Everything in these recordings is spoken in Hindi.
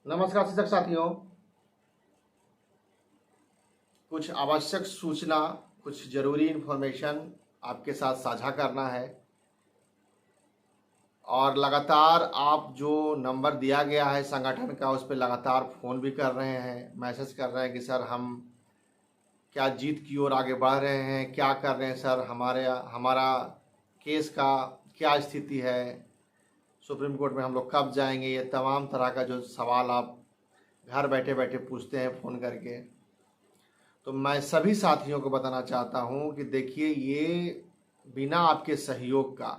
नमस्कार शिक्षक साथियों। कुछ आवश्यक सूचना, कुछ ज़रूरी इन्फॉर्मेशन आपके साथ साझा करना है। और लगातार आप जो नंबर दिया गया है संगठन का, उस पर लगातार फ़ोन भी कर रहे हैं, मैसेज कर रहे हैं कि सर हम क्या जीत की ओर आगे बढ़ रहे हैं, क्या कर रहे हैं सर, हमारा केस का क्या स्थिति है, सुप्रीम कोर्ट में हम लोग कब जाएंगे। ये तमाम तरह का जो सवाल आप घर बैठे बैठे पूछते हैं फ़ोन करके, तो मैं सभी साथियों को बताना चाहता हूं कि देखिए, ये बिना आपके सहयोग का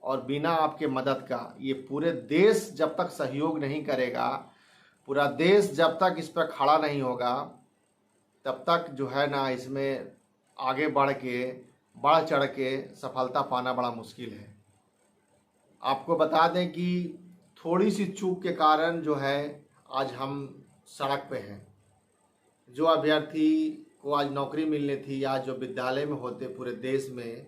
और बिना आपके मदद का, ये पूरे देश जब तक सहयोग नहीं करेगा, पूरा देश जब तक इस पर खड़ा नहीं होगा, तब तक जो है ना, इसमें आगे बढ़ चढ़ के सफलता पाना बड़ा मुश्किल है। आपको बता दें कि थोड़ी सी चूक के कारण जो है आज हम सड़क पे हैं। जो अभ्यर्थी को आज नौकरी मिलनी थी, आज जो विद्यालय में होते पूरे देश में,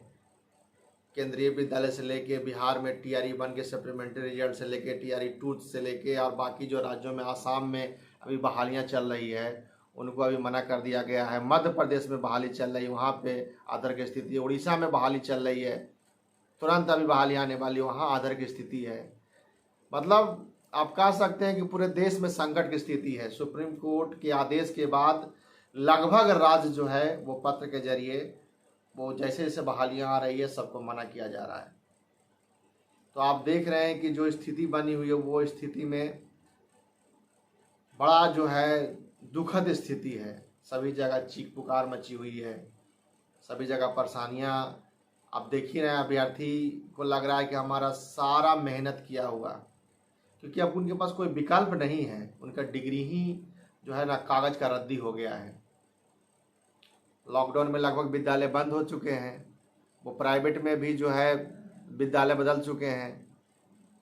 केंद्रीय विद्यालय से लेके बिहार में टीआरई 1 के सप्लीमेंट्री रिजल्ट से लेके टीआरई 2 से लेके और बाकी जो राज्यों में, आसाम में अभी बहालियां चल रही है, उनको अभी मना कर दिया गया है। मध्य प्रदेश में बहाली चल रही है, वहाँ पे आधार की स्थिति है। उड़ीसा में बहाली चल रही है, तुरंत अभी बहाली आने वाली, वहाँ आधार की स्थिति है। मतलब आप कह सकते हैं कि पूरे देश में संकट की स्थिति है। सुप्रीम कोर्ट के आदेश के बाद लगभग राज्य जो है वो पत्र के जरिए, वो जैसे जैसे बहालियां आ रही है, सबको मना किया जा रहा है। तो आप देख रहे हैं कि जो स्थिति बनी हुई है, वो स्थिति में बड़ा जो है दुखद स्थिति है। सभी जगह चीख पुकार मची हुई है, सभी जगह परेशानियां। आप देख ही रहे हैं, अभ्यर्थी को लग रहा है कि हमारा सारा मेहनत किया हुआ, क्योंकि अब उनके पास कोई विकल्प नहीं है। उनका डिग्री ही जो है ना, कागज का रद्दी हो गया है। लॉकडाउन में लगभग विद्यालय बंद हो चुके हैं, वो प्राइवेट में भी जो है विद्यालय बदल चुके हैं।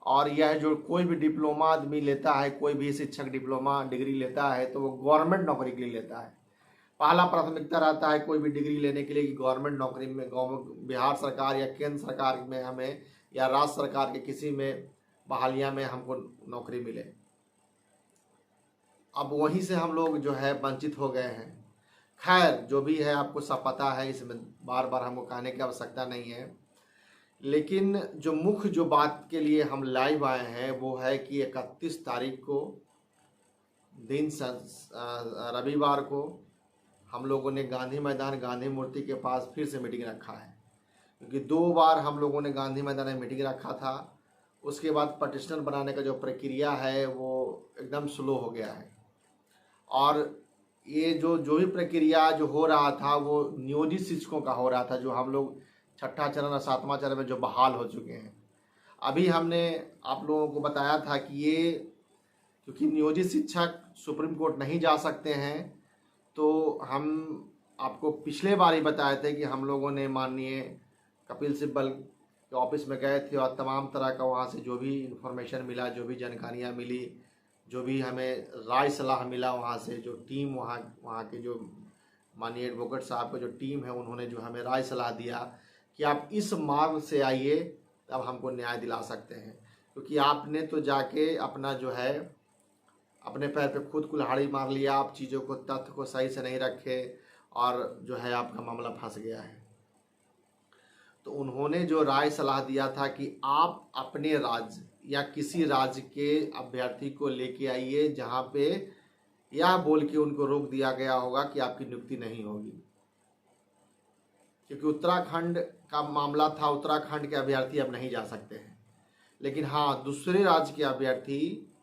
और यह जो कोई भी डिप्लोमा आदमी लेता है, कोई भी शिक्षक डिप्लोमा डिग्री लेता है, तो वो गवर्नमेंट नौकरी के लिए लेता है। पहला प्राथमिकता रहता है कोई भी डिग्री लेने के लिए कि गवर्नमेंट नौकरी में, बिहार सरकार या केंद्र सरकार में हमें, या राज्य सरकार के किसी में बहालियां में हमको नौकरी मिले। अब वहीं से हम लोग जो है वंचित हो गए हैं। खैर, जो भी है आपको सब पता है, इसमें बार बार हमको कहने की आवश्यकता नहीं है। लेकिन जो मुख्य जो बात के लिए हम लाइव आए हैं, वो है कि 31 तारीख को दिन रविवार को हम लोगों ने गांधी मैदान, गांधी मूर्ति के पास फिर से मीटिंग रखा है। क्योंकि 2 बार हम लोगों ने गांधी मैदान में मीटिंग रखा था, उसके बाद पटिशनर बनाने का जो प्रक्रिया है वो एकदम स्लो हो गया है। और ये जो जो भी प्रक्रिया जो हो रहा था, वो नियोजित शिक्षकों का हो रहा था, जो हम लोग छठा चरण और 7वां चरण में जो बहाल हो चुके हैं। अभी हमने आप लोगों को बताया था कि ये, क्योंकि नियोजित शिक्षक सुप्रीम कोर्ट नहीं जा सकते हैं, तो हम आपको पिछले बार ही बताए थे कि हम लोगों ने माननीय कपिल सिब्बल के ऑफिस में गए थे और तमाम तरह का वहाँ से जो भी इन्फॉर्मेशन मिला, जो भी जानकारियाँ मिली, जो भी हमें राय सलाह मिला, वहाँ से जो टीम, वहाँ के जो माननीय एडवोकेट साहब का जो टीम है, उन्होंने जो हमें राय सलाह दिया कि आप इस मार्ग से आइए, तब हमको न्याय दिला सकते हैं। क्योंकि आपने तो जाके अपना जो है अपने पैर पे खुद कुल्हाड़ी मार लिया, आप चीज़ों को, तथ्य को सही से नहीं रखे, और जो है आपका मामला फंस गया है। तो उन्होंने जो राय सलाह दिया था कि आप अपने राज्य या किसी राज्य के अभ्यर्थी को लेके आइए, जहाँ पे यह बोल के उनको रोक दिया गया होगा कि आपकी नियुक्ति नहीं होगी। क्योंकि उत्तराखंड का मामला था, उत्तराखंड के अभ्यर्थी अब नहीं जा सकते हैं। लेकिन हाँ, दूसरे राज्य के अभ्यर्थी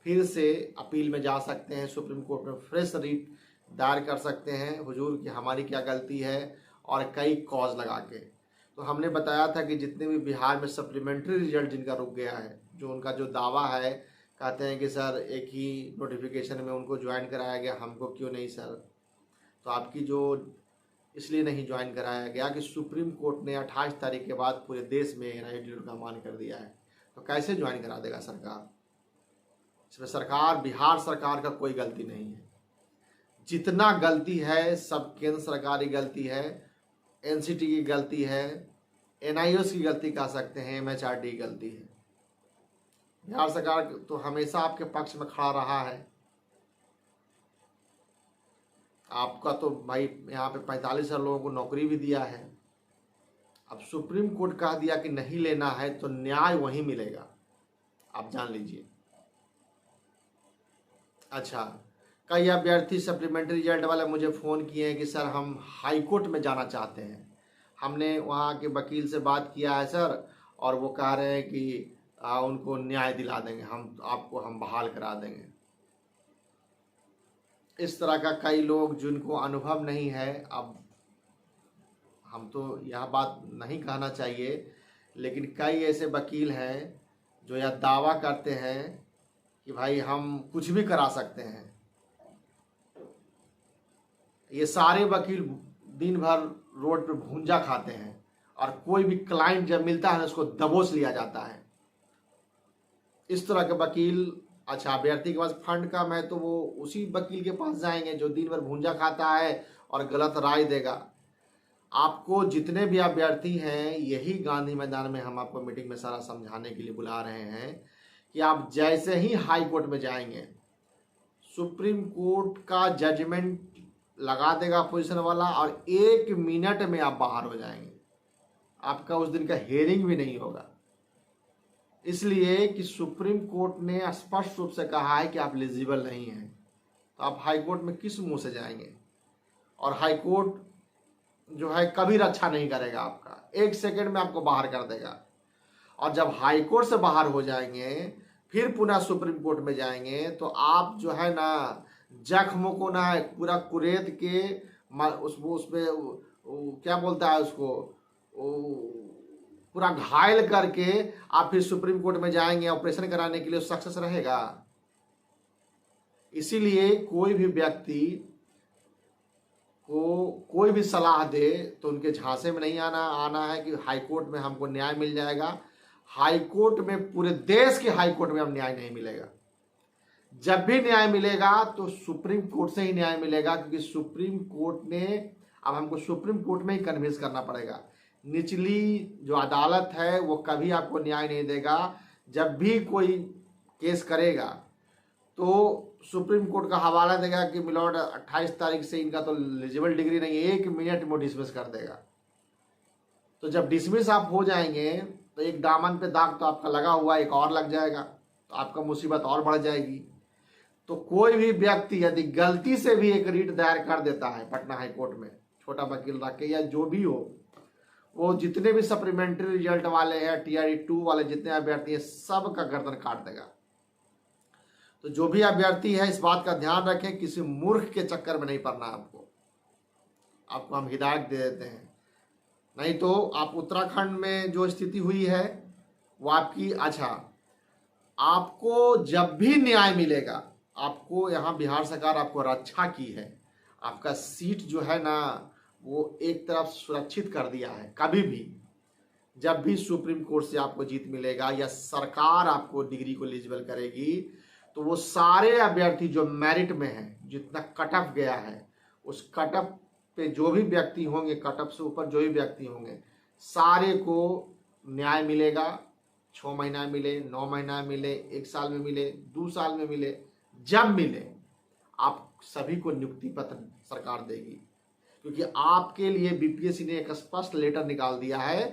फिर से अपील में जा सकते हैं, सुप्रीम कोर्ट में फ्रेश रीट दायर कर सकते हैं, हुजूर कि हमारी क्या गलती है, और कई कॉज लगा के। तो हमने बताया था कि जितने भी बिहार में सप्लीमेंट्री रिजल्ट जिनका रुक गया है, जो उनका जो दावा है, कहते हैं कि सर एक ही नोटिफिकेशन में उनको ज्वाइन कराया गया, हमको क्यों नहीं सर। तो आपकी जो इसलिए नहीं ज्वाइन कराया गया कि सुप्रीम कोर्ट ने 28 तारीख के बाद पूरे देश में एनआईटी का मान कर दिया है, तो कैसे ज्वाइन करा देगा सरकार। इसमें सरकार, बिहार सरकार का कोई गलती नहीं है। जितना गलती है सब केंद्र सरकार की गलती है, एनसीटी की गलती है, एनआईओएस की गलती कह सकते हैं, एमएचआरडी की गलती है। बिहार सरकार तो हमेशा आपके पक्ष में खड़ा रहा है। आपका तो भाई यहाँ पे 45,000 लोगों को नौकरी भी दिया है। अब सुप्रीम कोर्ट कह दिया कि नहीं लेना है तो न्याय वहीं मिलेगा, आप जान लीजिए। अच्छा, कई अभ्यर्थी सप्लीमेंट्री रिजल्ट वाले मुझे फ़ोन किए हैं कि सर हम हाई कोर्ट में जाना चाहते हैं। हमने वहाँ के वकील से बात किया है सर, और वो कह रहे हैं कि उनको न्याय दिला देंगे, हम बहाल करा देंगे। इस तरह का कई लोग जिनको अनुभव नहीं है, अब हम तो यह बात नहीं कहना चाहिए, लेकिन कई ऐसे वकील हैं जो यह दावा करते हैं कि भाई हम कुछ भी करा सकते हैं। ये सारे वकील दिन भर रोड पे भूंजा खाते हैं, और कोई भी क्लाइंट जब मिलता है ना उसको दबोच लिया जाता है। इस तरह के वकील, अच्छा अभ्यर्थी के पास फंड कम है तो वो उसी वकील के पास जाएंगे जो दिन भर भूंजा खाता है और गलत राय देगा। आपको जितने भी अभ्यर्थी हैं, यही गांधी मैदान में हम आपको मीटिंग में सारा समझाने के लिए बुला रहे हैं कि आप जैसे ही हाई कोर्ट में जाएंगे, सुप्रीम कोर्ट का जजमेंट लगा देगा अपोजिशन वाला, और 1 मिनट में आप बाहर हो जाएंगे। आपका उस दिन का हेयरिंग भी नहीं होगा, इसलिए कि सुप्रीम कोर्ट ने स्पष्ट रूप से कहा है कि आप एलिजिबल नहीं हैं। तो आप हाई कोर्ट में किस मुंह से जाएंगे? और हाई कोर्ट जो है कभी रक्षा नहीं करेगा आपका, 1 सेकंड में आपको बाहर कर देगा। और जब हाई कोर्ट से बाहर हो जाएंगे, फिर पुनः सुप्रीम कोर्ट में जाएंगे, तो आप जो है ना जख्म को ना पूरा कुरेद के उसमें क्या बोलता है उसको, पूरा घायल करके आप फिर सुप्रीम कोर्ट में जाएंगे ऑपरेशन कराने के लिए, सक्सेस रहेगा? इसीलिए कोई भी व्यक्ति को कोई भी सलाह दे तो उनके झांसे में नहीं आना है कि हाई कोर्ट में हमको न्याय मिल जाएगा। हाई कोर्ट में, पूरे देश के हाई कोर्ट में हम न्याय नहीं मिलेगा। जब भी न्याय मिलेगा तो सुप्रीम कोर्ट से ही न्याय मिलेगा, क्योंकि सुप्रीम कोर्ट ने, अब हमको सुप्रीम कोर्ट में ही कन्विंस करना पड़ेगा। निचली जो अदालत है वो कभी आपको न्याय नहीं देगा। जब भी कोई केस करेगा तो सुप्रीम कोर्ट का हवाला देगा कि मिलॉर्ड 28 तारीख से इनका तो एलिजिबल डिग्री नहीं है, 1 मिनट में डिसमिस कर देगा। तो जब डिसमिस आप हो जाएंगे तो एक दामन पे दाग तो आपका लगा हुआ, एक और लग जाएगा, तो आपका मुसीबत और बढ़ जाएगी। तो कोई भी व्यक्ति यदि गलती से भी एक रीट दायर कर देता है पटना हाई कोर्ट में, छोटा वकील रख के या जो भी हो, वो जितने भी सप्लीमेंट्री रिजल्ट वाले हैं, TRE 2 वाले जितने अभ्यर्थी हैं, सब का गर्दन काट देगा। तो जो भी अभ्यर्थी है इस बात का ध्यान रखें, किसी मूर्ख के चक्कर में नहीं पड़ना। आपको हम हिदायत दे देते हैं, नहीं तो आप उत्तराखंड में जो स्थिति हुई है वो आपकी, अच्छा आपको जब भी न्याय मिलेगा, आपको यहाँ बिहार सरकार आपको रक्षा की है, आपका सीट जो है ना वो एक तरफ सुरक्षित कर दिया है। कभी भी जब भी सुप्रीम कोर्ट से आपको जीत मिलेगा या सरकार आपको डिग्री को एलिजिबल करेगी, तो वो सारे अभ्यर्थी जो मेरिट में हैं, जितना कट ऑफ गया है, उस कट ऑफ पे जो भी व्यक्ति होंगे, कट ऑफ से ऊपर जो भी व्यक्ति होंगे, सारे को न्याय मिलेगा। 6 महीना मिले, 9 महीना मिले, 1 साल में मिले, 2 साल में मिले, जब मिले आप सभी को नियुक्ति पत्र सरकार देगी। क्योंकि आपके लिए BPSC ने एक स्पष्ट लेटर निकाल दिया है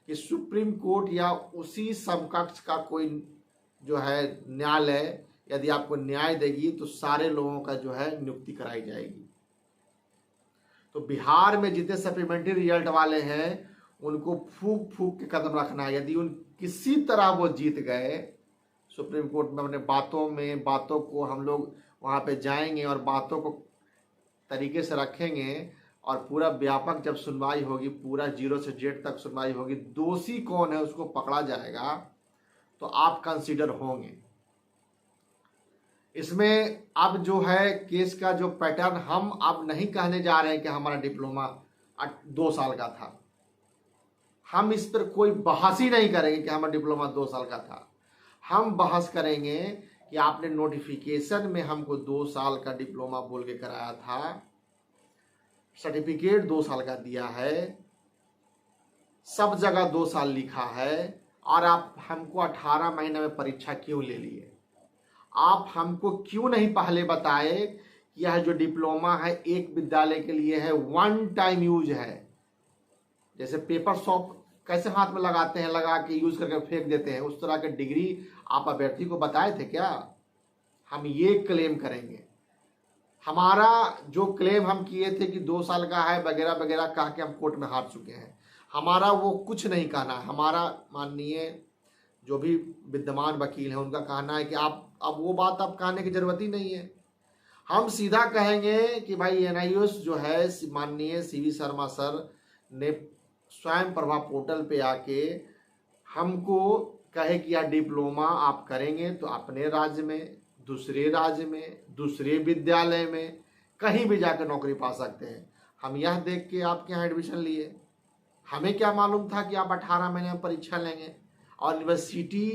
कि सुप्रीम कोर्ट या उसी समकक्ष का कोई जो है न्यायालय यदि आपको न्याय देगी तो सारे लोगों का जो है नियुक्ति कराई जाएगी। तो बिहार में जितने सप्लीमेंट्री रिजल्ट वाले हैं उनको फूक फूक के कदम रखना है। यदि उन किसी तरह वो जीत गए सुप्रीम कोर्ट में, अपने बातों को हम लोग वहाँ पे जाएंगे और बातों को तरीके से रखेंगे, और पूरा व्यापक जब सुनवाई होगी, पूरा 0 से Z तक सुनवाई होगी, दोषी कौन है उसको पकड़ा जाएगा, तो आप कंसीडर होंगे। इसमें अब जो है केस का जो पैटर्न, हम अब नहीं कहने जा रहे हैं कि हमारा डिप्लोमा 2 साल का था। हम इस पर कोई बहस ही नहीं करेंगे कि हमारा डिप्लोमा 2 साल का था। हम बहस करेंगे कि आपने नोटिफिकेशन में हमको 2 साल का डिप्लोमा बोल के कराया था, सर्टिफिकेट 2 साल का दिया है, सब जगह 2 साल लिखा है, और आप हमको 18 महीने में परीक्षा क्यों ले लिए? आप हमको क्यों नहीं पहले बताए कि यह जो डिप्लोमा है एक विद्यालय के लिए है, वन टाइम यूज है। जैसे पेपर शॉप कैसे हाथ में लगाते हैं, लगा के यूज करके फेंक देते हैं, उस तरह के डिग्री आप अभ्यर्थी को बताए थे क्या? हम ये क्लेम करेंगे। हमारा जो क्लेम हम किए थे कि 2 साल का है वगैरह वगैरह कह के हम कोर्ट में हार चुके हैं। हमारा वो कुछ नहीं कहना है। हमारा माननीय जो भी विद्यमान वकील हैं उनका कहना है कि आप अब वो बात आप कहने की जरूरत ही नहीं है। हम सीधा कहेंगे कि भाई एनआईओएस जो है माननीय सीवी शर्मा सर ने स्वयं प्रभा पोर्टल पे आके हमको कहे कि यह डिप्लोमा आप करेंगे तो अपने राज्य में, दूसरे राज्य में, दूसरे विद्यालय में कहीं भी जाकर नौकरी पा सकते हैं। हम यह देख के आपके यहाँ एडमिशन लिए। हमें क्या मालूम था कि आप 18 महीने में परीक्षा लेंगे और यूनिवर्सिटी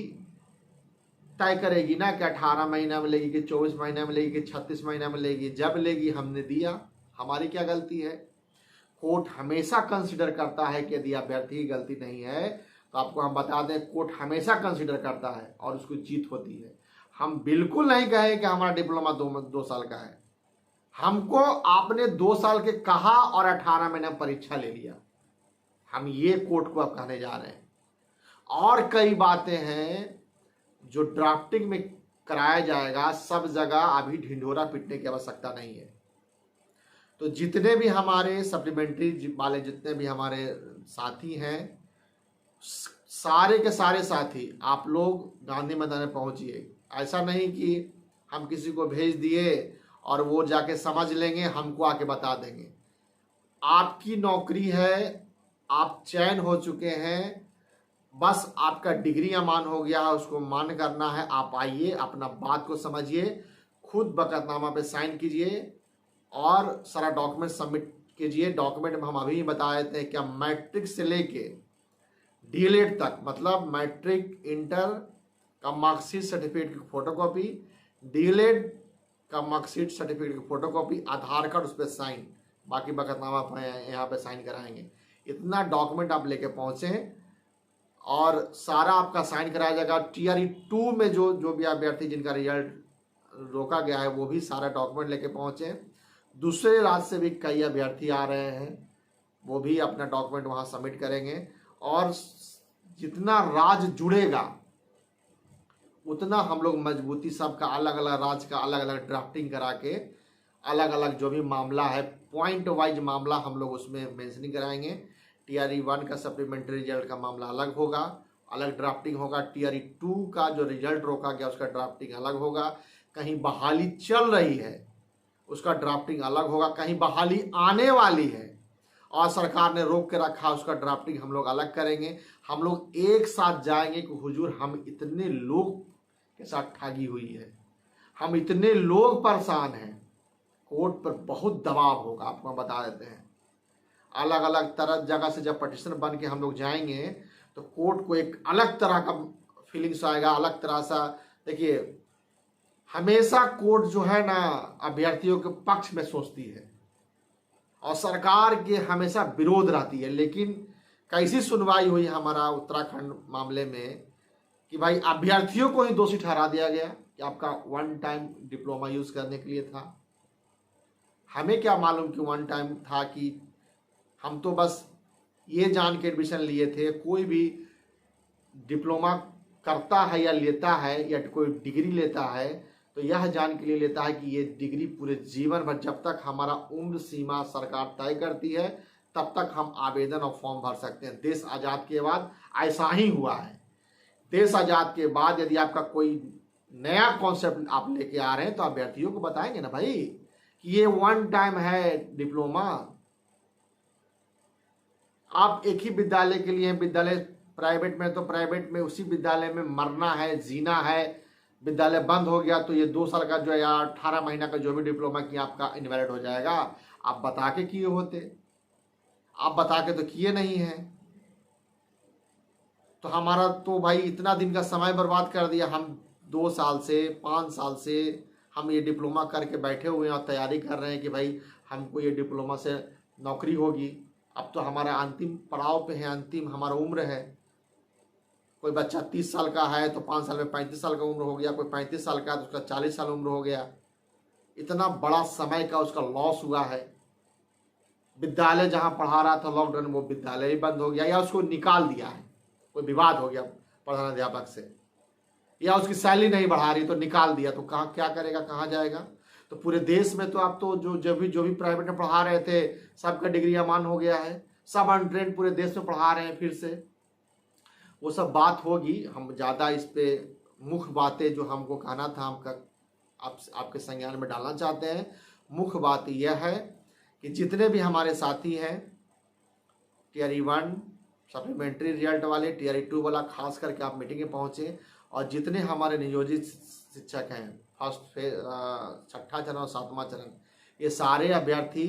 तय करेगी ना कि 18 महीना में लेगी कि 24 महीना में लेगी कि 36 महीना में लेगी। जब लेगी हमने दिया, हमारी क्या गलती है? कोर्ट हमेशा कंसिडर करता है कि यदि अभ्यर्थी की गलती नहीं है तो आपको हम बता दें, कोर्ट हमेशा कंसिडर करता है और उसको जीत होती है। हम बिल्कुल नहीं कहे कि हमारा डिप्लोमा 2 साल का है। हमको आपने 2 साल के कहा और 18 महीने में परीक्षा ले लिया। हम ये कोर्ट को अब कहने जा रहे हैं। और कई बातें हैं जो ड्राफ्टिंग में कराया जाएगा, सब जगह अभी ढिंढोरा पीटने की आवश्यकता नहीं है। तो जितने भी हमारे सप्लीमेंट्री वाले जितने भी हमारे साथी हैं, सारे के सारे साथी आप लोग गांधी मैदान में पहुंचिए। ऐसा नहीं कि हम किसी को भेज दिए और वो जाके समझ लेंगे, हमको आके बता देंगे। आपकी नौकरी है, आप चयन हो चुके हैं, बस आपका डिग्री अमान हो गया है, उसको मान करना है। आप आइए, अपना बात को समझिए, खुद बकतनामा पे साइन कीजिए और सारा डॉक्यूमेंट सबमिट कीजिए। डॉक्यूमेंट में हम अभी बता देते हैं कि मैट्रिक से लेके डीएलएड तक, मतलब मैट्रिक इंटर का मार्कशीट सर्टिफिकेट की फोटोकॉपी, डीएलएड का मार्कशीट सर्टिफिकेट की फोटोकॉपी, आधार कार्ड, उस पर साइन, बाकी बकतनामा यहाँ पे साइन कराएंगे। इतना डॉक्यूमेंट आप लेके पहुँचें और सारा आपका साइन कराया जाएगा। टीआरई 2 में जो भी अभ्यर्थी जिनका रिजल्ट रोका गया है वो भी सारा डॉक्यूमेंट लेके पहुँचे। दूसरे राज्य से भी कई अभ्यर्थी आ रहे हैं, वो भी अपना डॉक्यूमेंट वहाँ सबमिट करेंगे। और जितना राज्य जुड़ेगा उतना हम लोग मजबूती, सबका अलग अलग राज्य का अलग अलग ड्राफ्टिंग करा के अलग अलग जो भी मामला है पॉइंट वाइज मामला हम लोग उसमें मेंशनिंग कराएंगे। टीआरई 1 का सप्लीमेंट्री रिजल्ट का मामला अलग होगा, अलग ड्राफ्टिंग होगा। टीआरई 2 का जो रिजल्ट रोका गया उसका ड्राफ्टिंग अलग होगा। कहीं बहाली चल रही है उसका ड्राफ्टिंग अलग होगा। कहीं बहाली आने वाली है और सरकार ने रोक के रखा, उसका ड्राफ्टिंग हम लोग अलग करेंगे। हम लोग एक साथ जाएंगे कि हुजूर हम इतने लोग के साथ ठगी हुई है, हम इतने लोग परेशान हैं, कोर्ट पर बहुत दबाव होगा। आपको बता देते हैं, अलग अलग तरह जगह से जब पटिशनर बन के हम लोग जाएंगे तो कोर्ट को एक अलग तरह का फीलिंग्स आएगा, अलग तरह सा। देखिए, हमेशा कोर्ट जो है ना अभ्यर्थियों के पक्ष में सोचती है और सरकार के हमेशा विरोध रहती है। लेकिन कैसी सुनवाई हुई हमारा उत्तराखंड मामले में कि भाई अभ्यर्थियों को ही दोषी ठहरा दिया गया कि आपका 1 टाइम डिप्लोमा यूज करने के लिए था। हमें क्या मालूम कि 1 टाइम था, कि हम तो बस ये जान के एडमिशन लिए थे। कोई भी डिप्लोमा करता है या लेता है या कोई डिग्री लेता है तो यह जान के लिए लेता है कि ये डिग्री पूरे जीवन भर, जब तक हमारा उम्र सीमा सरकार तय करती है तब तक हम आवेदन और फॉर्म भर सकते हैं। देश आज़ाद के बाद ऐसा ही हुआ है। देश आज़ाद के बाद यदि आपका कोई नया कॉन्सेप्ट आप लेके आ रहे हैं तो अभ्यर्थियों को बताएंगे ना भाई कि ये 1 टाइम है डिप्लोमा। आप एक ही विद्यालय के लिए, विद्यालय प्राइवेट में तो प्राइवेट में उसी विद्यालय में मरना है, जीना है। विद्यालय बंद हो गया तो ये 2 साल का जो है या 18 महीना का जो भी डिप्लोमा किया आपका इनवैलिड हो जाएगा। आप बता के किए होते, आप बता के तो किए नहीं है। तो हमारा तो भाई इतना दिन का समय बर्बाद कर दिया। हम 2 साल से 5 साल से हम ये डिप्लोमा करके बैठे हुए हैं और तैयारी कर रहे हैं कि भाई हमको ये डिप्लोमा से नौकरी होगी। अब तो हमारा अंतिम पड़ाव पे है, अंतिम हमारा उम्र है। कोई बच्चा 30 साल का है तो 5 साल में 35 साल का उम्र हो गया, कोई 35 साल का है तो उसका 40 साल उम्र हो गया। इतना बड़ा समय का उसका लॉस हुआ है। विद्यालय जहाँ पढ़ा रहा था लॉकडाउन में, वो विद्यालय भी बंद हो गया या उसको निकाल दिया है, कोई विवाद हो गया प्रधानाध्यापक से, या उसकी सैलरी नहीं बढ़ा रही तो निकाल दिया, तो कहाँ क्या करेगा, कहाँ जाएगा। तो पूरे देश में तो आप तो जो भी प्राइवेट में पढ़ा रहे थे सबका डिग्री अमान हो गया है, सब अनट्रेंड पूरे देश में पढ़ा रहे हैं फिर से। वो सब बात होगी, हम ज़्यादा इस पे मुख्य बातें जो हमको कहना था आपके संज्ञान में डालना चाहते हैं। मुख्य बात यह है कि जितने भी हमारे साथी हैं टीआरई 1 सप्लीमेंट्री रिजल्ट वाले, टीआरई 2 वाला, खास करके आप मीटिंग में पहुँचे, और जितने हमारे नियोजित शिक्षक हैं फर्स्ट फेज, 6ठा चरण और 7वां चरण, ये सारे अभ्यर्थी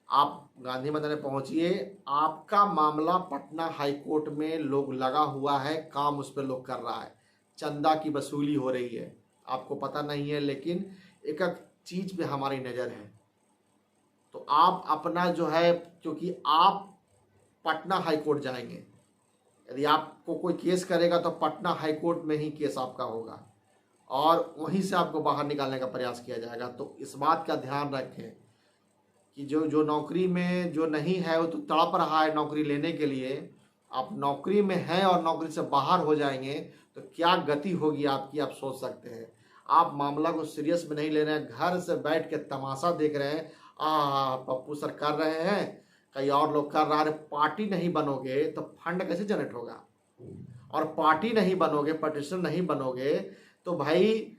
आप गांधी मैदान में पहुंचिए। आपका मामला पटना हाईकोर्ट में लोग लगा हुआ है, काम उस पर लोग कर रहा है, चंदा की वसूली हो रही है, आपको पता नहीं है, लेकिन एक एक चीज पे हमारी नज़र है। तो आप अपना जो है, क्योंकि आप पटना हाईकोर्ट जाएंगे, यदि आपको कोई केस करेगा तो पटना हाईकोर्ट में ही केस आपका होगा और वहीं से आपको बाहर निकालने का प्रयास किया जाएगा। तो इस बात का ध्यान रखें कि जो नौकरी में जो नहीं है वो तो तड़प रहा है नौकरी लेने के लिए, आप नौकरी में हैं और नौकरी से बाहर हो जाएंगे तो क्या गति होगी आपकी, आप सोच सकते हैं। आप मामला को सीरियस में नहीं ले रहे हैं, घर से बैठ के तमाशा देख रहे हैं, पप्पू सर कर रहे हैं, कई और लोग कर रहा है। पार्टी नहीं बनोगे तो फंड कैसे जनरेट होगा, और पार्टी नहीं बनोगे, पटिशन नहीं बनोगे तो भाई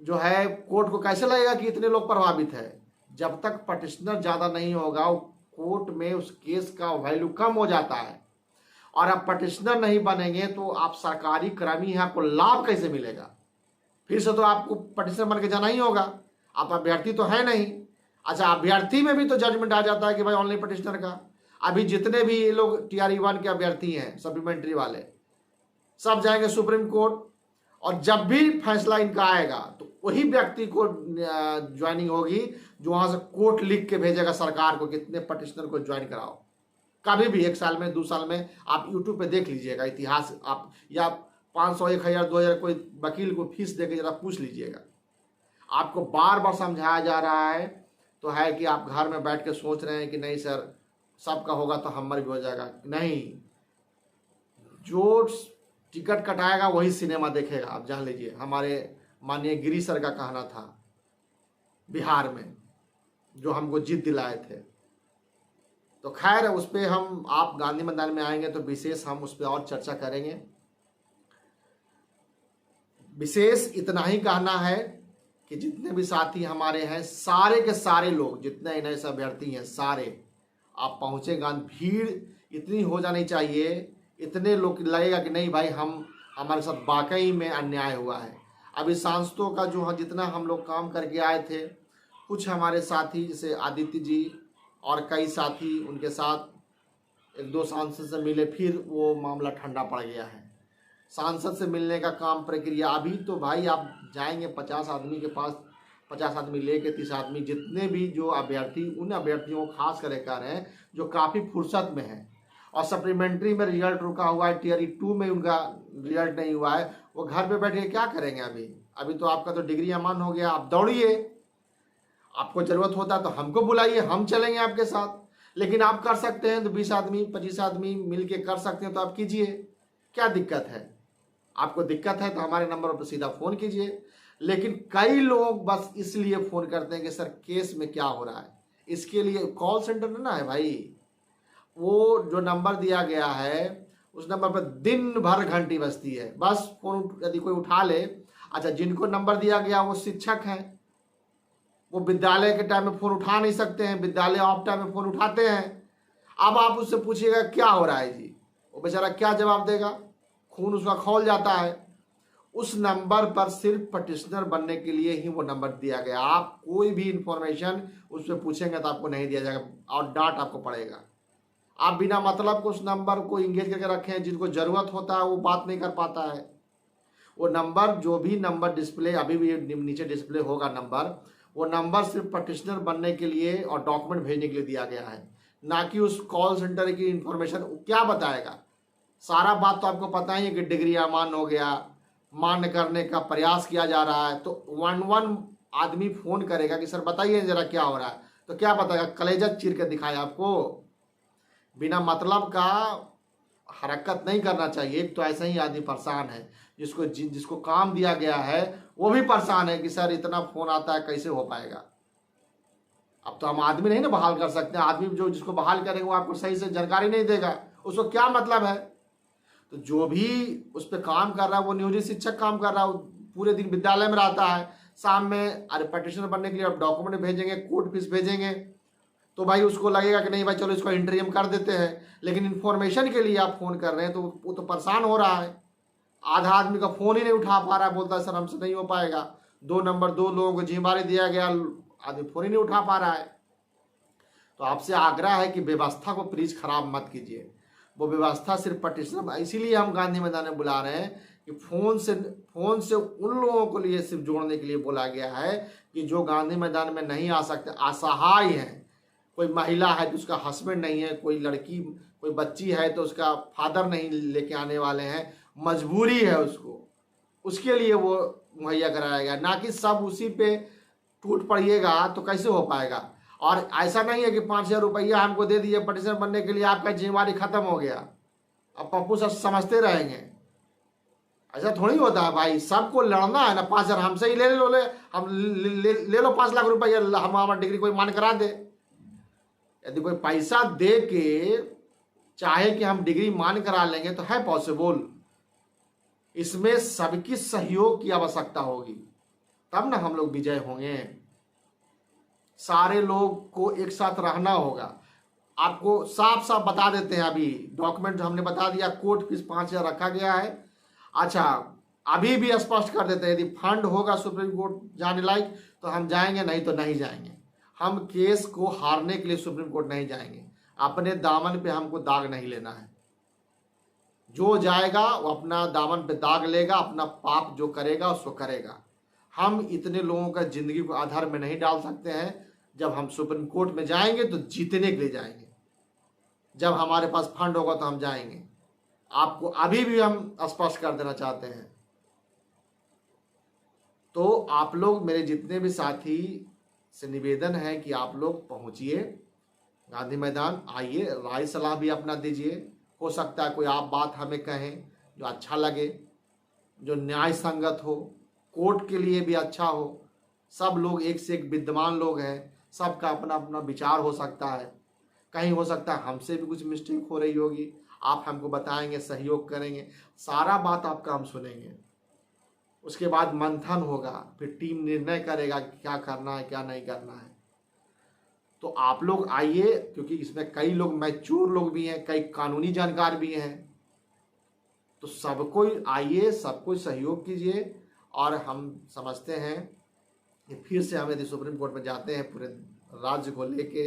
जो है कोर्ट को कैसे लगेगा कि इतने लोग प्रभावित है। जब तक पटिशनर ज़्यादा नहीं होगा कोर्ट में उस केस का वैल्यू कम हो जाता है, और आप पटिशनर नहीं बनेंगे तो आप सरकारी कर्मी हैं, आपको लाभ कैसे मिलेगा। फिर से तो आपको पटिशनर बन के जाना ही होगा, आप अभ्यर्थी तो है नहीं। अच्छा, अभ्यर्थी में भी तो जजमेंट आ जाता है कि भाई ऑनलाइन पटिशनर का, अभी जितने भी ये लोग टीआरई 1 के अभ्यर्थी हैं सप्लीमेंट्री वाले, सब जाएंगे सुप्रीम कोर्ट, और जब भी फैसला इनका आएगा तो वही व्यक्ति को ज्वाइनिंग होगी जो वहां से कोर्ट लिख के भेजेगा सरकार को, कितने पटिशनर को ज्वाइन कराओ। कभी भी 1 साल में 2 साल में आप यूट्यूब पे देख लीजिएगा इतिहास, आप या 500 1000 2000 कोई वकील को फीस देके जरा पूछ लीजिएगा। आपको बार बार समझाया जा रहा है तो है कि आप घर में बैठ के सोच रहे हैं कि नहीं सर सबका होगा तो हमारा भी हो जाएगा। नहीं, जो टिकट कटाएगा वही सिनेमा देखेगा, आप जान लीजिए। हमारे माननीय गिरी सर का कहना था बिहार में, जो हमको जीत दिलाए थे। तो खैर उस पर हम, आप गांधी मैदान में आएंगे तो विशेष हम उस पर और चर्चा करेंगे। विशेष इतना ही कहना है कि जितने भी साथी हमारे हैं, सारे के सारे लोग, जितने नए अभ्यर्थी हैं सारे आप पहुँचेगा। भीड़ इतनी हो जानी चाहिए, इतने लोग लगेगा कि नहीं भाई हमारे साथ वाकई में अन्याय हुआ है। अभी सांसदों का जो जितना हम लोग काम करके आए थे, कुछ हमारे साथी जैसे आदित्य जी और कई साथी उनके साथ 1-2 सांसद से मिले, फिर वो मामला ठंडा पड़ गया है। सांसद से मिलने का काम प्रक्रिया अभी तो भाई आप जाएंगे 50 आदमी के पास, 50 आदमी लेके 30 आदमी, जितने भी जो अभ्यर्थी, उन अभ्यर्थियों को खास कर कर हैं जो काफ़ी फुर्सत में हैं और सप्लीमेंट्री में रिजल्ट रुका हुआ है, टीआरई 2 में उनका रिजल्ट नहीं हुआ है, वो घर पे बैठ के क्या करेंगे। अभी तो आपका तो डिग्री अमान हो गया, आप दौड़िए, आपको ज़रूरत होता है तो हमको बुलाइए, हम चलेंगे आपके साथ। लेकिन आप कर सकते हैं तो 20 आदमी 25 आदमी मिल के कर सकते हैं तो आप कीजिए, क्या दिक्कत है। आपको दिक्कत है तो हमारे नंबर पर सीधा फ़ोन कीजिए। लेकिन कई लोग बस इसलिए फ़ोन करते हैं कि सर केस में क्या हो रहा है, इसके लिए कॉल सेंटर ना है भाई, वो जो नंबर दिया गया है उस नंबर पर दिन भर घंटी बजती है, बस फ़ोन यदि कोई उठा ले। अच्छा, जिनको नंबर दिया गया वो शिक्षक हैं, वो विद्यालय के टाइम में फ़ोन उठा नहीं सकते हैं, विद्यालय ऑफ टाइम में फ़ोन उठाते हैं। अब आप उससे पूछिएगा क्या हो रहा है जी, वो बेचारा क्या जवाब देगा, खून उसका खौल जाता है। उस नंबर पर सिर्फ पटिशनर बनने के लिए ही वो नंबर दिया गया। आप कोई भी इंफॉर्मेशन उस पर पूछेंगे तो आपको नहीं दिया जाएगा और डांट आपको पड़ेगा। आप बिना मतलब को उस नंबर को इंगेज करके रखें, जिनको ज़रूरत होता है वो बात नहीं कर पाता है। वो नंबर, जो भी नंबर डिस्प्ले अभी भी नीचे डिस्प्ले होगा नंबर, वो नंबर सिर्फ पटिशनर बनने के लिए और डॉक्यूमेंट भेजने के लिए दिया गया है, ना कि उस कॉल सेंटर की इंफॉर्मेशन क्या बताएगा। सारा बात तो आपको पता ही है कि डिग्री अमान्य हो गया, मान्य करने का प्रयास किया जा रहा है। तो वन वन आदमी फोन करेगा कि सर बताइए जरा क्या हो रहा है, तो क्या बताएगा, कलेजा चीर के दिखाए आपको। बिना मतलब का हरकत नहीं करना चाहिए। एक तो ऐसा ही आदमी परेशान है, जिसको काम दिया गया है वो भी परेशान है कि सर इतना फोन आता है कैसे हो पाएगा। अब तो हम आदमी नहीं ना बहाल कर सकते, आदमी जो जिसको बहाल करेंगे वो आपको सही से जानकारी नहीं देगा, उसको क्या मतलब है। तो जो भी उस पर काम कर रहा है वो नियोजित शिक्षक काम कर रहा है, पूरे दिन विद्यालय में रहता है, शाम में अरे पटिशनर बनने के लिए आप डॉक्यूमेंट भेजेंगे, कोर्ट फीस भेजेंगे, तो भाई उसको लगेगा कि नहीं भाई चलो इसको इंटरव्यू कर देते हैं। लेकिन इन्फॉर्मेशन के लिए आप फोन कर रहे हैं तो वो तो परेशान हो रहा है। आधा आदमी का फोन ही नहीं उठा पा रहा है, बोलता है सर हमसे नहीं हो पाएगा। 2 लोगों को जिम्मेदारी दिया गया, आदमी फोन ही नहीं उठा पा रहा है। तो आपसे आग्रह है कि व्यवस्था को प्लीज खराब मत कीजिए। वो व्यवस्था सिर्फ पटिशनर, इसीलिए हम गांधी मैदान में बुला रहे हैं कि फोन से उन लोगों को लिए सिर्फ जोड़ने के लिए बोला गया है कि जो गांधी मैदान में नहीं आ सकते, असहाय हैं। कोई महिला है तो उसका हस्बैंड नहीं है, कोई लड़की कोई बच्ची है तो उसका फादर नहीं लेके आने वाले हैं, मजबूरी है उसको, उसके लिए वो मुहैया कराया गया, ना कि सब उसी पे टूट पड़िएगा तो कैसे हो पाएगा। और ऐसा नहीं है कि 5,000 रुपया हमको दे दिए पटिशनर बनने के लिए, आपका जिम्मेवारी खत्म हो गया, अब पप्पू सब समझते रहेंगे। ऐसा थोड़ी होता है भाई, सबको लड़ना है ना। 5,000 हमसे ही ले लो, हम ले लो 5 लाख रुपया, हम हमारा डिग्री कोई मान करा दे। यदि कोई पैसा दे के चाहे कि हम डिग्री मान करा लेंगे तो है पॉसिबल। इसमें सबकी सहयोग की आवश्यकता होगी, तब ना हम लोग विजय होंगे। सारे लोग को एक साथ रहना होगा। आपको साफ साफ बता देते हैं, अभी डॉक्यूमेंट हमने बता दिया, कोर्ट फीस 5,000 रखा गया है। अच्छा, अभी भी स्पष्ट कर देते हैं, यदि फंड होगा सुप्रीम कोर्ट जाने लायक तो हम जाएंगे, नहीं तो नहीं जाएंगे। हम केस को हारने के लिए सुप्रीम कोर्ट नहीं जाएंगे। अपने दामन पे हमको दाग नहीं लेना है। जो जाएगा वो अपना दामन पे दाग लेगा, अपना पाप जो करेगा उसको करेगा। हम इतने लोगों का जिंदगी को आधार में नहीं डाल सकते हैं। जब हम सुप्रीम कोर्ट में जाएंगे तो जीतने के लिए जाएंगे, जब हमारे पास फंड होगा तो हम जाएंगे। आपको अभी भी हम स्पष्ट कर देना चाहते हैं। तो आप लोग, मेरे जितने भी साथी से निवेदन है कि आप लोग पहुंचिए गांधी मैदान, आइए, राय सलाह भी अपना दीजिए। हो सकता है कोई आप बात हमें कहें जो अच्छा लगे, जो न्याय संगत हो, कोर्ट के लिए भी अच्छा हो। सब लोग एक से एक विद्वान लोग हैं, सबका अपना अपना विचार हो सकता है। कहीं हो सकता है हमसे भी कुछ मिस्टेक हो रही होगी, आप हमको बताएंगे, सहयोग करेंगे, सारा बात आपका हम सुनेंगे। उसके बाद मंथन होगा, फिर टीम निर्णय करेगा कि क्या करना है क्या नहीं करना है। तो आप लोग आइए, क्योंकि इसमें कई लोग मैच्योर लोग भी हैं, कई कानूनी जानकार भी हैं। तो सबको आइए, सबको सहयोग कीजिए। और हम समझते हैं कि फिर से हम यदि सुप्रीम कोर्ट में जाते हैं, पूरे राज्य को लेके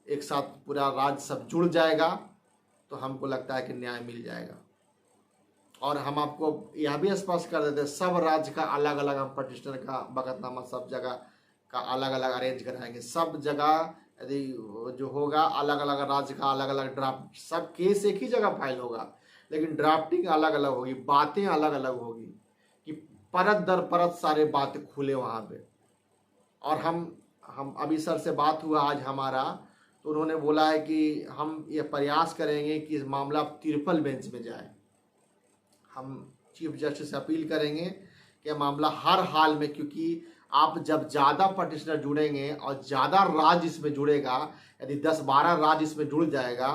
एक साथ पूरा राज्य सब जुड़ जाएगा, तो हमको लगता है कि न्याय मिल जाएगा। और हम आपको यह भी स्पष्ट कर देते हैं, सब राज्य का अलग अलग हम पटिशनर का बकतनामा सब जगह का अलग अलग अरेंज कराएंगे। सब जगह यदि जो होगा अलग अलग राज्य का अलग अलग ड्राफ्ट, सब केस एक ही जगह फाइल होगा, लेकिन ड्राफ्टिंग अलग अलग होगी, बातें अलग अलग होगी, कि परत दर परत सारे बातें खुले वहाँ पे। और हम अभी सर से बात हुआ आज हमारा, तो उन्होंने बोला है कि हम ये प्रयास करेंगे कि इस मामला ट्रिपल बेंच में जाए। हम चीफ जस्टिस से अपील करेंगे कि मामला हर हाल में, क्योंकि आप जब ज़्यादा पटिशनर जुड़ेंगे और ज़्यादा राज्य इसमें जुड़ेगा, यदि 10-12 राज्य इसमें जुड़ जाएगा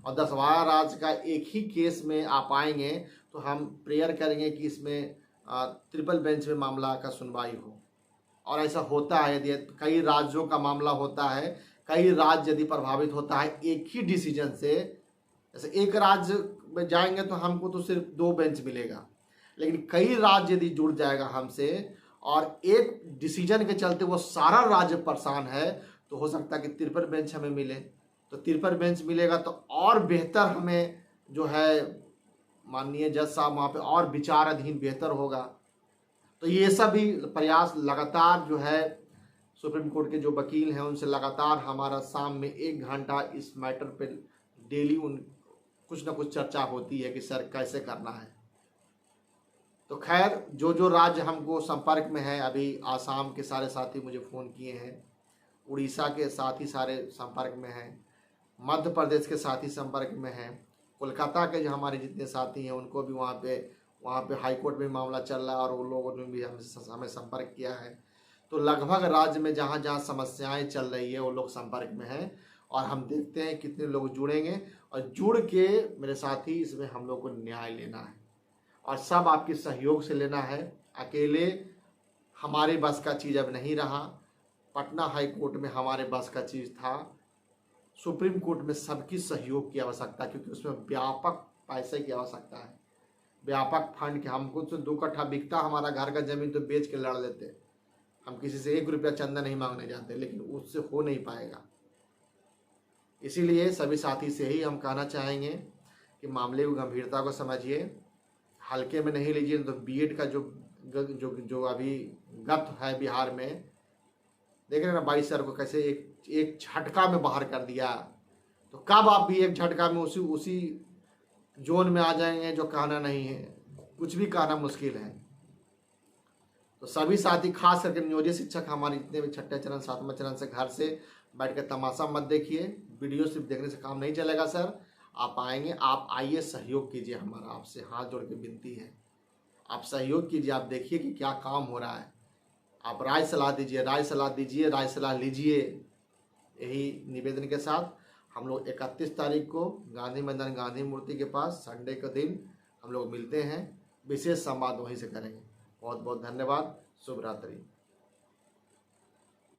और 10-12 राज्य का एक ही केस में आप आएंगे, तो हम प्रेयर करेंगे कि इसमें ट्रिपल बेंच में मामला का सुनवाई हो। और ऐसा होता है, यदि कई राज्यों का मामला होता है, कई राज्य यदि प्रभावित होता है एक ही डिसीजन से, जैसे एक राज्य में जाएंगे तो हमको तो सिर्फ 2 बेंच मिलेगा, लेकिन कई राज्य यदि जुड़ जाएगा हमसे और एक डिसीजन के चलते वो सारा राज्य परेशान है, तो हो सकता है कि ट्रिपल बेंच हमें मिले। तो ट्रिपल बेंच मिलेगा तो और बेहतर हमें जो है माननीय जज साहब वहाँ पे और विचाराधीन बेहतर होगा। तो ये सभी प्रयास लगातार जो है सुप्रीम कोर्ट के जो वकील हैं उनसे लगातार हमारा शाम में 1 घंटा इस मैटर पे डेली कुछ ना कुछ चर्चा होती है कि सर कैसे करना है। तो खैर जो जो राज्य हमको संपर्क में है, अभी आसाम के सारे साथी मुझे फ़ोन किए हैं, उड़ीसा के साथी सारे संपर्क में हैं, मध्य प्रदेश के साथी संपर्क में हैं, कोलकाता के जो हमारे जितने साथी हैं उनको भी वहाँ पे हाई कोर्ट में मामला चल रहा है और उन लोगों ने भी हमें संपर्क किया है। तो लगभग राज्य में जहाँ जहाँ समस्याएं चल रही है वो लोग संपर्क में हैं और हम देखते हैं कितने लोग जुड़ेंगे और जुड़ के मेरे साथी इसमें हम लोग को न्याय लेना है और सब आपके सहयोग से लेना है। अकेले हमारे बस का चीज़ अब नहीं रहा। पटना हाई कोर्ट में हमारे बस का चीज़ था, सुप्रीम कोर्ट में सबकी सहयोग की आवश्यकता, क्योंकि उसमें व्यापक पैसे की आवश्यकता है, व्यापक फंड के। हमको तो 2 कट्ठा बिकता हमारा घर का ज़मीन तो बेच के लड़ लेते, हम किसी से 1 रुपया चंदा नहीं मांगने जाते, लेकिन उससे हो नहीं पाएगा। इसीलिए सभी साथी से ही हम कहना चाहेंगे कि मामले को गंभीरता को समझिए, हल्के में नहीं लीजिए। तो बीएड का जो अभी गत है बिहार में, देख रहे हैं ना 22 सर को कैसे एक झटका में बाहर कर दिया। तो कब आप भी एक झटका में उसी जोन में आ जाएंगे जो कहना नहीं है, कुछ भी कहना मुश्किल है। तो सभी साथी, खास करके नियोजित शिक्षक हमारे जितने भी 6ठे चरण 7वां चरण से घर से बैठ कर तमाशा मत देखिए। वीडियो सिर्फ देखने से काम नहीं चलेगा सर, आप आएंगे, आप आइए, सहयोग कीजिए। हमारा आपसे हाथ जोड़ के विनती है, आप सहयोग कीजिए, आप देखिए कि क्या काम हो रहा है, आप राय सलाह दीजिए, राय सलाह लीजिए। यही निवेदन के साथ हम लोग 31 तारीख को गांधी मैदान गांधी मूर्ति के पास संडे के दिन हम लोग मिलते हैं, विशेष संवाद वहीं से करेंगे। बहुत बहुत धन्यवाद, शुभ रात्रि।